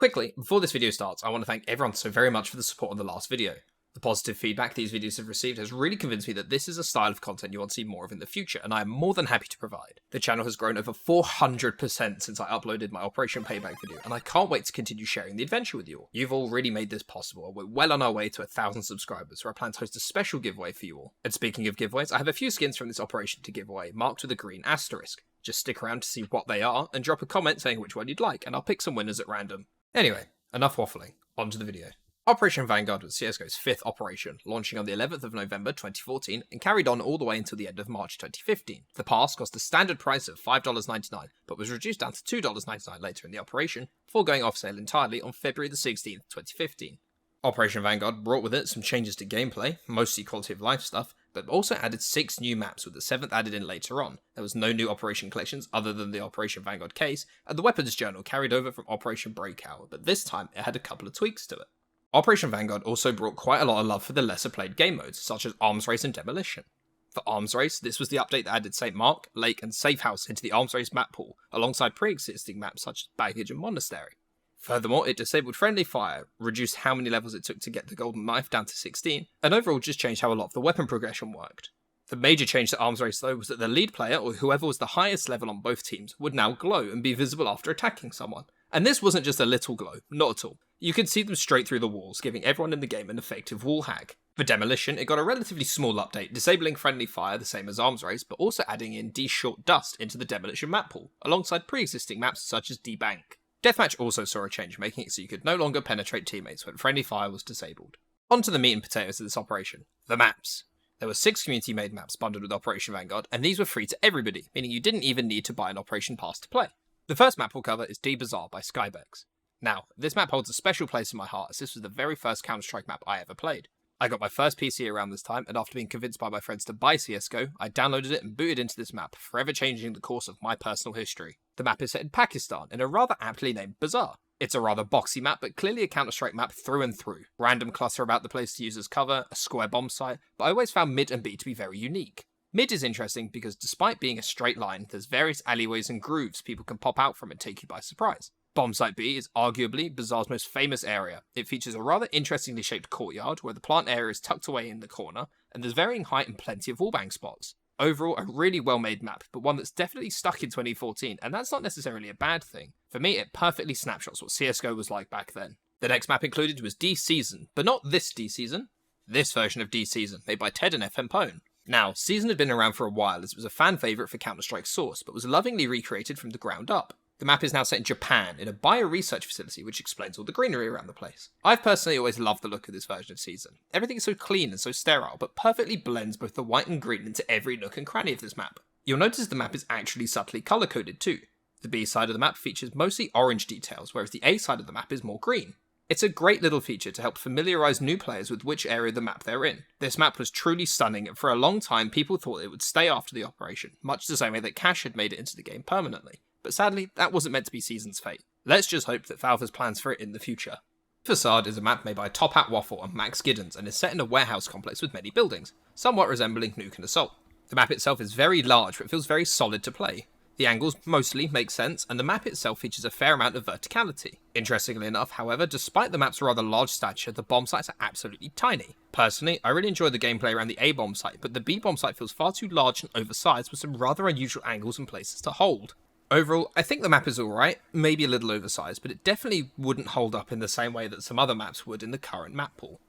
Quickly, before this video starts, I want to thank everyone so very much for the support on the last video. The positive feedback these videos have received has really convinced me that this is a style of content you want to see more of in the future, and I am more than happy to provide. The channel has grown over 400% since I uploaded my Operation Payback video, and I can't wait to continue sharing the adventure with you all. You've all really made this possible, and we're well on our way to 1,000 subscribers, where I plan to host a special giveaway for you all. And speaking of giveaways, I have a few skins from this operation to give away, marked with a green asterisk. Just stick around to see what they are, and drop a comment saying which one you'd like, and I'll pick some winners at random. Anyway, enough waffling, on to the video. Operation Vanguard was CSGO's 5th operation, launching on the 11th of November 2014 and carried on all the way until the end of March 2015. The pass cost a standard price of $5.99, but was reduced down to $2.99 later in the operation, before going off sale entirely on February the 16th, 2015. Operation Vanguard brought with it some changes to gameplay, mostly quality of life stuff, but also added 6 new maps with the 7th added in later on. There was no new Operation collections other than the Operation Vanguard case, and the weapons journal carried over from Operation Breakout, but this time it had a couple of tweaks to it. Operation Vanguard also brought quite a lot of love for the lesser played game modes, such as Arms Race and Demolition. For Arms Race, this was the update that added St. Mark, Lake and Safe House into the Arms Race map pool, alongside pre-existing maps such as Baggage and Monastery. Furthermore, it disabled friendly fire, reduced how many levels it took to get the golden knife down to 16, and overall just changed how a lot of the weapon progression worked. The major change to Arms Race though was that the lead player, or whoever was the highest level on both teams, would now glow and be visible after attacking someone. And this wasn't just a little glow, not at all. You could see them straight through the walls, giving everyone in the game an effective wall hack. For Demolition, it got a relatively small update, disabling friendly fire the same as Arms Race, but also adding in D-Short Dust into the Demolition map pool, alongside pre-existing maps such as D-Bank. Deathmatch also saw a change, making it so you could no longer penetrate teammates when friendly fire was disabled. On to the meat and potatoes of this operation, the maps. There were 6 community-made maps bundled with Operation Vanguard, and these were free to everybody, meaning you didn't even need to buy an Operation Pass to play. The first map we'll cover is D-Bazaar by Skybex. Now, this map holds a special place in my heart as this was the very first Counter-Strike map I ever played. I got my first PC around this time, and after being convinced by my friends to buy CSGO, I downloaded it and booted into this map, forever changing the course of my personal history. The map is set in Pakistan, in a rather aptly named Bazaar. It's a rather boxy map, but clearly a Counter-Strike map through and through. Random cluster about the place to use as cover, a square bomb site, but I always found mid and B to be very unique. Mid is interesting because despite being a straight line, there's various alleyways and grooves people can pop out from and take you by surprise. Bombsite B is arguably Bazaar's most famous area. It features a rather interestingly shaped courtyard where the plant area is tucked away in the corner, and there's varying height and plenty of wallbang spots. Overall, a really well made map, but one that's definitely stuck in 2014, and that's not necessarily a bad thing. For me, it perfectly snapshots what CSGO was like back then. The next map included was D-Season, but not this D-Season. This version of D-Season, made by Ted and F. Pone. Now, Season had been around for a while as it was a fan favourite for Counter-Strike Source, but was lovingly recreated from the ground up. The map is now set in Japan, in a bio-research facility which explains all the greenery around the place. I've personally always loved the look of this version of Season. Everything is so clean and so sterile, but perfectly blends both the white and green into every nook and cranny of this map. You'll notice the map is actually subtly colour-coded too. The B side of the map features mostly orange details, whereas the A side of the map is more green. It's a great little feature to help familiarise new players with which area of the map they're in. This map was truly stunning, and for a long time people thought it would stay after the operation, much the same way that Cash had made it into the game permanently. But sadly, that wasn't meant to be Season's fate. Let's just hope that Valve has plans for it in the future. Facade is a map made by Top Hat Waffle and Max Giddens and is set in a warehouse complex with many buildings, somewhat resembling Nuke and Assault. The map itself is very large, but feels very solid to play. The angles mostly make sense, and the map itself features a fair amount of verticality. Interestingly enough, however, despite the map's rather large stature, the bomb sites are absolutely tiny. Personally, I really enjoy the gameplay around the A bomb site, but the B bomb site feels far too large and oversized with some rather unusual angles and places to hold. Overall, I think the map is alright, maybe a little oversized, but it definitely wouldn't hold up in the same way that some other maps would in the current map pool.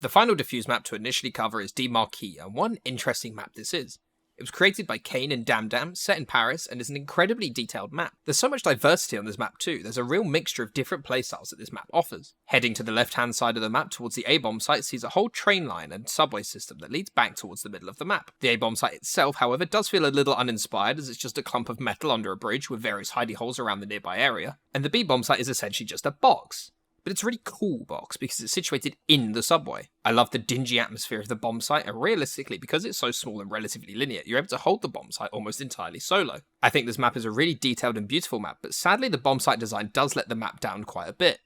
The final Diffuse map to initially cover is D-Marquis, and what an interesting map this is. It was created by Kane and Damdam, set in Paris, and is an incredibly detailed map. There's so much diversity on this map too, there's a real mixture of different playstyles that this map offers. Heading to the left-hand side of the map towards the A-bomb site sees a whole train line and subway system that leads back towards the middle of the map. The A-bomb site itself, however, does feel a little uninspired as it's just a clump of metal under a bridge with various hidey holes around the nearby area, and the B-bomb site is essentially just a box. But it's a really cool box because it's situated in the subway. I love the dingy atmosphere of the bomb site, and realistically, because it's so small and relatively linear, you're able to hold the bomb site almost entirely solo. I think this map is a really detailed and beautiful map, but sadly the bomb site design does let the map down quite a bit.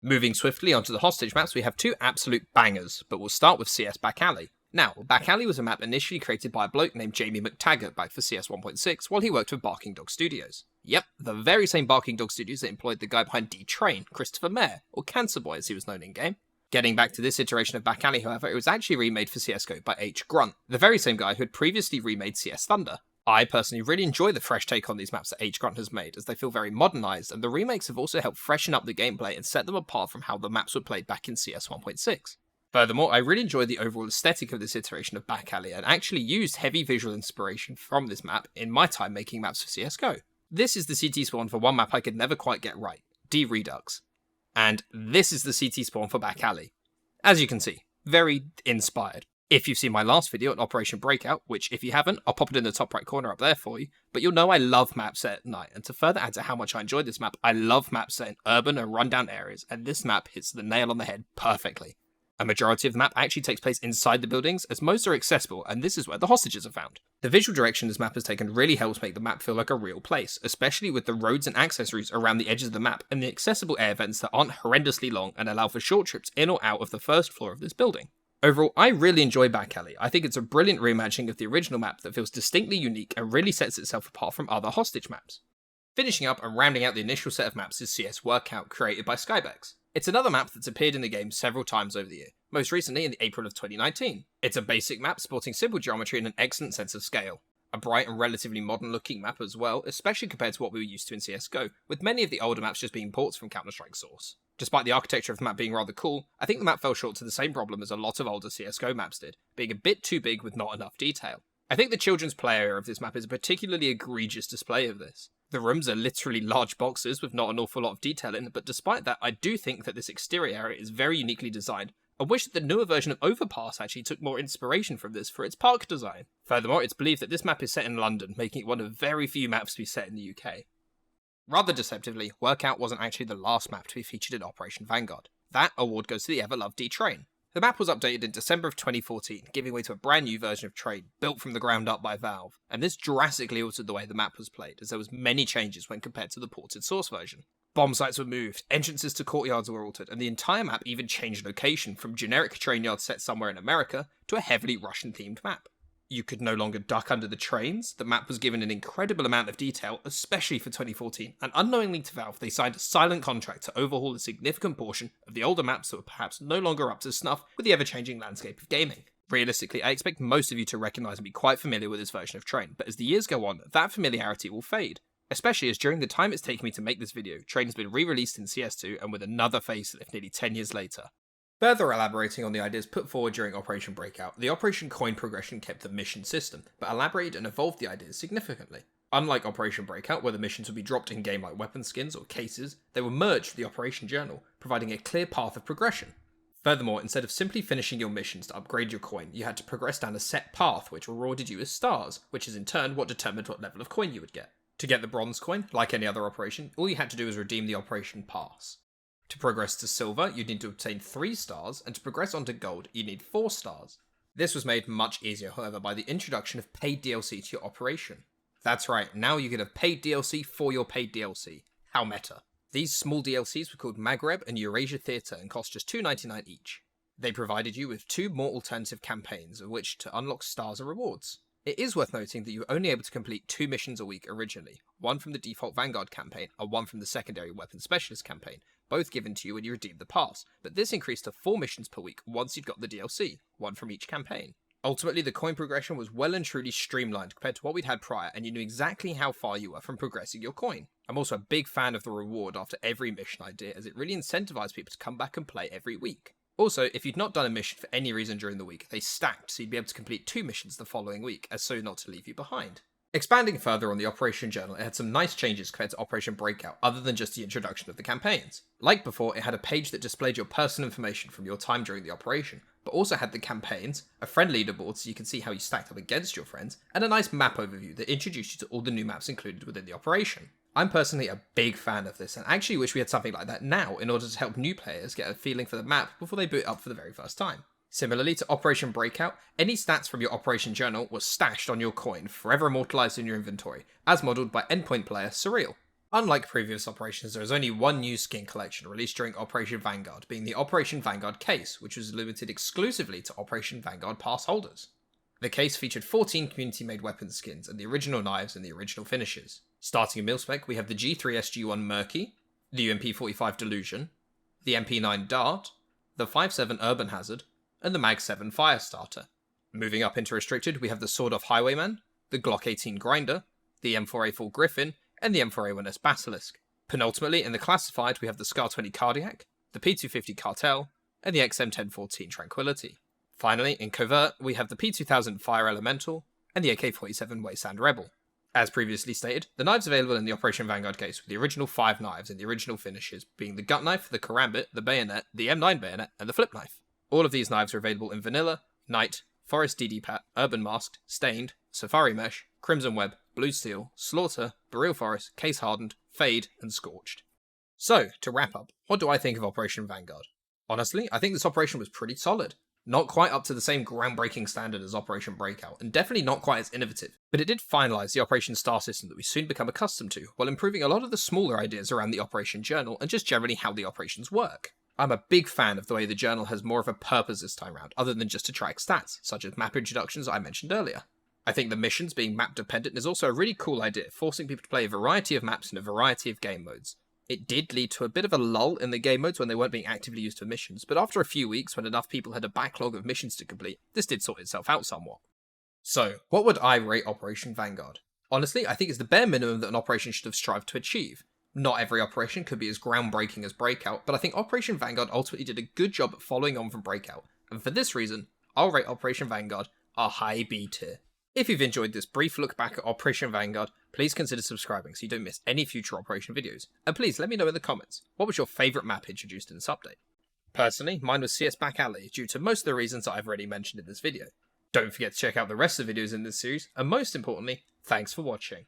Moving swiftly onto the hostage maps, we have 2 absolute bangers, but we'll start with CS Back Alley. Now, Back Alley was a map initially created by a bloke named Jamie McTaggart back for CS 1.6 while he worked with Barking Dog Studios. Yep, the very same Barking Dog Studios that employed the guy behind D-Train, Christopher Mayer, or Cancer Boy as he was known in-game. Getting back to this iteration of Back Alley, however, it was actually remade for CSGO by H. Grunt, the very same guy who had previously remade CS Thunder. I personally really enjoy the fresh take on these maps that H. Grunt has made, as they feel very modernised, and the remakes have also helped freshen up the gameplay and set them apart from how the maps were played back in CS 1.6. Furthermore, I really enjoyed the overall aesthetic of this iteration of Back Alley, and actually used heavy visual inspiration from this map in my time making maps for CSGO. This is the CT spawn for one map I could never quite get right, D-Redux. And this is the CT spawn for Back Alley. As you can see, very inspired. If you've seen my last video on Operation Breakout, which if you haven't, I'll pop it in the top right corner up there for you, but you'll know I love maps set at night, and to further add to how much I enjoy this map, I love maps set in urban and rundown areas, and this map hits the nail on the head perfectly. A majority of the map actually takes place inside the buildings, as most are accessible, and this is where the hostages are found. The visual direction this map has taken really helps make the map feel like a real place, especially with the roads and access routes around the edges of the map, and the accessible air vents that aren't horrendously long and allow for short trips in or out of the first floor of this building. Overall, I really enjoy Back Alley. I think it's a brilliant reimagining of the original map that feels distinctly unique and really sets itself apart from other hostage maps. Finishing up and rounding out the initial set of maps is CS Workout, created by Skybex. It's another map that's appeared in the game several times over the year, most recently in April of 2019. It's a basic map sporting simple geometry and an excellent sense of scale. A bright and relatively modern looking map as well, especially compared to what we were used to in CSGO, with many of the older maps just being ports from Counter-Strike Source. Despite the architecture of the map being rather cool, I think the map fell short to the same problem as a lot of older CSGO maps did, being a bit too big with not enough detail. I think the children's play area of this map is a particularly egregious display of this. The rooms are literally large boxes with not an awful lot of detail in, but despite that, I do think that this exterior area is very uniquely designed. I wish that the newer version of Overpass actually took more inspiration from this for its park design. Furthermore, it's believed that this map is set in London, making it one of very few maps to be set in the UK. Rather deceptively, Workout wasn't actually the last map to be featured in Operation Vanguard. That award goes to the ever-loved D-Train. The map was updated in December of 2014, giving way to a brand new version of Train, built from the ground up by Valve, and this drastically altered the way the map was played, as there was many changes when compared to the ported source version. Bomb sites were moved, entrances to courtyards were altered, and the entire map even changed location from generic train yards set somewhere in America to a heavily Russian-themed map. You could no longer duck under the trains, the map was given an incredible amount of detail, especially for 2014, and unknowingly to Valve they signed a silent contract to overhaul a significant portion of the older maps that were perhaps no longer up to snuff with the ever-changing landscape of gaming. Realistically, I expect most of you to recognise and be quite familiar with this version of Train, but as the years go on, that familiarity will fade. Especially as during the time it's taken me to make this video, Train has been re-released in CS2 and with another facelift nearly 10 years later. Further elaborating on the ideas put forward during Operation Breakout, the Operation Coin progression kept the mission system, but elaborated and evolved the ideas significantly. Unlike Operation Breakout, where the missions would be dropped in-game like weapon skins or cases, they were merged with the Operation Journal, providing a clear path of progression. Furthermore, instead of simply finishing your missions to upgrade your coin, you had to progress down a set path which rewarded you with stars, which is in turn what determined what level of coin you would get. To get the bronze coin, like any other operation, all you had to do was redeem the Operation Pass. To progress to silver, you'd need to obtain 3 stars, and to progress onto gold, you'd need 4 stars. This was made much easier, however, by the introduction of paid DLC to your operation. That's right, now you get a paid DLC for your paid DLC. How meta. These small DLCs were called Maghreb and Eurasia Theatre and cost just $2.99 each. They provided you with 2 more alternative campaigns, of which to unlock stars or rewards. It is worth noting that you were only able to complete 2 missions a week originally, one from the default Vanguard campaign and one from the secondary Weapon Specialist campaign, both given to you when you redeemed the pass, but this increased to 4 missions per week once you'd got the DLC, one from each campaign. Ultimately, the coin progression was well and truly streamlined compared to what we'd had prior, and you knew exactly how far you were from progressing your coin. I'm also a big fan of the reward after every mission idea, as it really incentivized people to come back and play every week. Also, if you'd not done a mission for any reason during the week, they stacked so you'd be able to complete 2 missions the following week, as so not to leave you behind. Expanding further on the Operation Journal, it had some nice changes compared to Operation Breakout, other than just the introduction of the campaigns. Like before, it had a page that displayed your personal information from your time during the operation, but also had the campaigns, a friend leaderboard so you could see how you stacked up against your friends, and a nice map overview that introduced you to all the new maps included within the operation. I'm personally a big fan of this, and actually wish we had something like that now in order to help new players get a feeling for the map before they boot it up for the very first time. Similarly to Operation Breakout, any stats from your Operation Journal were stashed on your coin, forever immortalized in your inventory, as modelled by endpoint player Surreal. Unlike previous operations, there is only one new skin collection released during Operation Vanguard, being the Operation Vanguard case, which was limited exclusively to Operation Vanguard pass holders. The case featured 14 community-made weapon skins and the original knives and the original finishes. Starting in mil-spec, we have the G3SG1 Murky, the UMP45 Delusion, the MP9 Dart, the 5.7 Urban Hazard, and the Mag7 Firestarter. Moving up into restricted, we have the Sword-Off Highwayman, the Glock 18 Grinder, the M4A4 Griffin, and the M4A1S Basilisk. Penultimately, in the classified, we have the Scar 20 Cardiac, the P250 Cartel, and the XM1014 Tranquility. Finally, in covert, we have the P2000 Fire Elemental, and the AK-47 Wasteland Rebel. As previously stated, the knives available in the Operation Vanguard case were the original 5 knives in the original finishes, being the gut knife, the karambit, the bayonet, the M9 bayonet, and the flip knife. All of these knives are available in Vanilla, Night, Forest DD-Pat, Urban Masked, Stained, Safari Mesh, Crimson Web, Blue Steel, Slaughter, Beryl Forest, Case Hardened, Fade, and Scorched. So, to wrap up, what do I think of Operation Vanguard? Honestly, I think this operation was pretty solid. Not quite up to the same groundbreaking standard as Operation Breakout, and definitely not quite as innovative, but it did finalise the Operation Star system that we soon become accustomed to, while improving a lot of the smaller ideas around the Operation Journal and just generally how the operations work. I'm a big fan of the way the journal has more of a purpose this time round, other than just to track stats, such as map introductions I mentioned earlier. I think the missions being map dependent is also a really cool idea, forcing people to play a variety of maps in a variety of game modes. It did lead to a bit of a lull in the game modes when they weren't being actively used for missions, but after a few weeks when enough people had a backlog of missions to complete, this did sort itself out somewhat. So, what would I rate Operation Vanguard? Honestly, I think it's the bare minimum that an operation should have strived to achieve. Not every operation could be as groundbreaking as Breakout, but I think Operation Vanguard ultimately did a good job at following on from Breakout, and for this reason, I'll rate Operation Vanguard a high B tier. If you've enjoyed this brief look back at Operation Vanguard, please consider subscribing so you don't miss any future Operation videos, and please let me know in the comments, what was your favourite map introduced in this update? Personally, mine was CS Back Alley, due to most of the reasons I've already mentioned in this video. Don't forget to check out the rest of the videos in this series, and most importantly, thanks for watching.